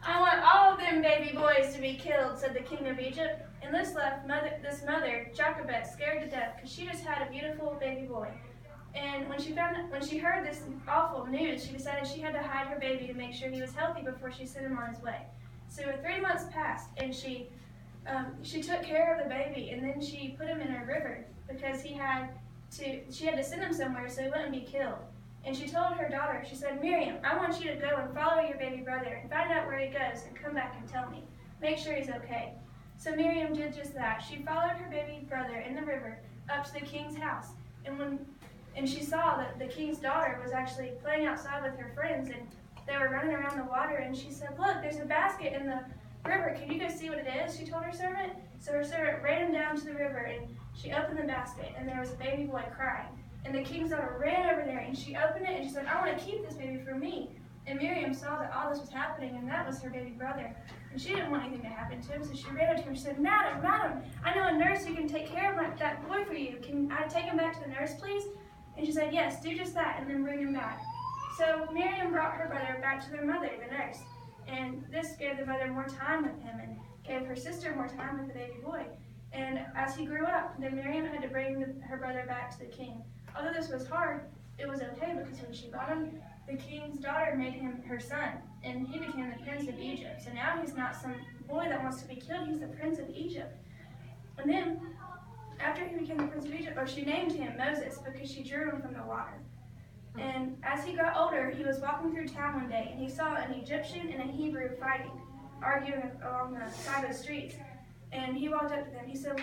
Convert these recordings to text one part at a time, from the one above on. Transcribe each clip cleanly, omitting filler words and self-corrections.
"I want all of them baby boys to be killed," said the king of Egypt. And this left this mother, Jochebed, scared to death because she just had a beautiful baby boy. And when she heard this awful news, she decided she had to hide her baby to make sure he was healthy before she sent him on his way. So 3 months passed, and she took care of the baby, and then she put him in a river because she had to send him somewhere so he wouldn't be killed. And she told her daughter, she said, "Miriam, I want you to go and follow your baby brother and find out where he goes and come back and tell me. Make sure he's okay." So Miriam did just that. She followed her baby brother in the river up to the king's house. And she saw that the king's daughter was actually playing outside with her friends, and they were running around the water, and she said, "Look, there's a basket in the river. Can you go see what it is?" She told her servant. So her servant ran down to the river, and she opened the basket, and there was a baby boy crying. And the king's daughter ran over there, and she opened it, and she said, "I want to keep this baby for me." And Miriam saw that all this was happening, and that was her baby brother. And she didn't want anything to happen to him, so she ran up to him and she said, Madam, I know a nurse who can take care of that boy for you. Can I take him back to the nurse, please?" And she said, "Yes, do just that, and then bring him back." So Miriam brought her brother back to their mother, the nurse. And this gave the mother more time with him and gave her sister more time with the baby boy. And as he grew up, then Miriam had to bring her brother back to the king. Although this was hard, it was okay because when she brought him, the king's daughter made him her son, and he became the prince of Egypt. So now he's not some boy that wants to be killed, he's the prince of Egypt. And then, after he became the prince of Egypt, she named him Moses because she drew him from the water. And as he got older, he was walking through town one day, and he saw an Egyptian and a Hebrew fighting, arguing along the side of the streets. And he walked up to them. He said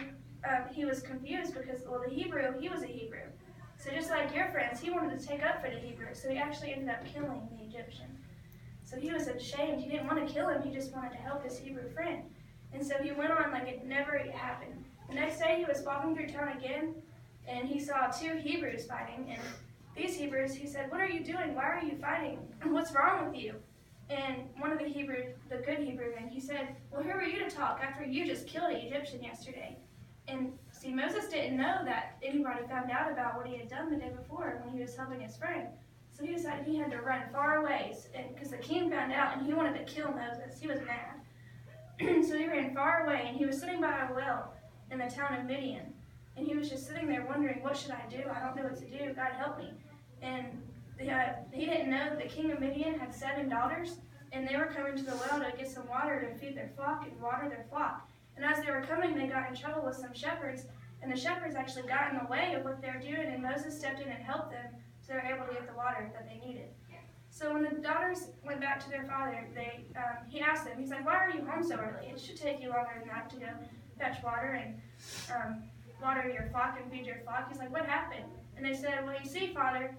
he was confused because, the Hebrew, he was a Hebrew. So just like your friends, he wanted to take up for the Hebrew. So he actually ended up killing the Egyptian. So he was ashamed. He didn't want to kill him. He just wanted to help his Hebrew friend. And so he went on like it never happened. The next day he was walking through town again, and he saw 2 Hebrews fighting. And these Hebrews, he said, "What are you doing? Why are you fighting? What's wrong with you?" And one of the good Hebrew men, he said, "Well, who are you to talk after you just killed an Egyptian yesterday?" And see, Moses didn't know that anybody found out about what he had done the day before when he was helping his friend. So he decided he had to run far away because the king found out and he wanted to kill Moses. He was mad. So he ran far away, and he was sitting by a well in the town of Midian. And he was just sitting there wondering, what should I do? I don't know what to do. God help me. And he didn't know that the king of Midian had 7 daughters, and they were coming to the well to get some water to feed their flock and water their flock. And as they were coming, they got in trouble with some shepherds, and the shepherds actually got in the way of what they were doing, and Moses stepped in and helped them so they were able to get the water that they needed. So when the daughters went back to their father, he asked them, he's like, "Why are you home so early? It should take you longer than that to go fetch water and water your flock and feed your flock." He's like, "What happened?" And they said, "Well, you see, Father,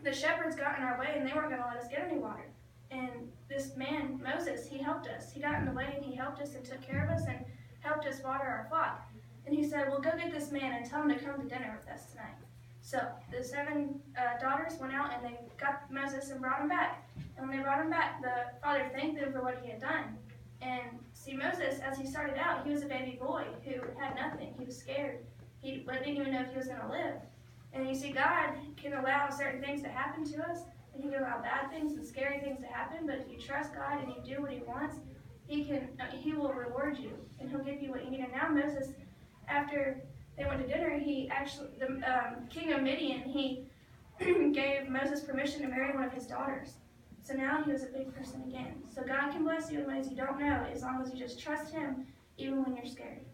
the shepherds got in our way and they weren't going to let us get any water. And this man, Moses, he helped us. He got in the way and he helped us and took care of us and helped us water our flock." And he said, "Well, go get this man and tell him to come to dinner with us tonight." So the 7 daughters went out and they got Moses and brought him back. And when they brought him back, the father thanked them for what he had done. And see, Moses, as he started out, he was a baby boy who had nothing. He was scared. He didn't even know if he was going to live. And you see, God can allow certain things to happen to us, and he can allow bad things and scary things to happen, but if you trust God and you do what he wants, he will reward you, and he'll give you what you need. And now Moses, after they went to dinner, the king of Midian, he gave Moses permission to marry one of his daughters. So now he was a big person again. So God can bless you in ways you don't know, as long as you just trust him, even when you're scared.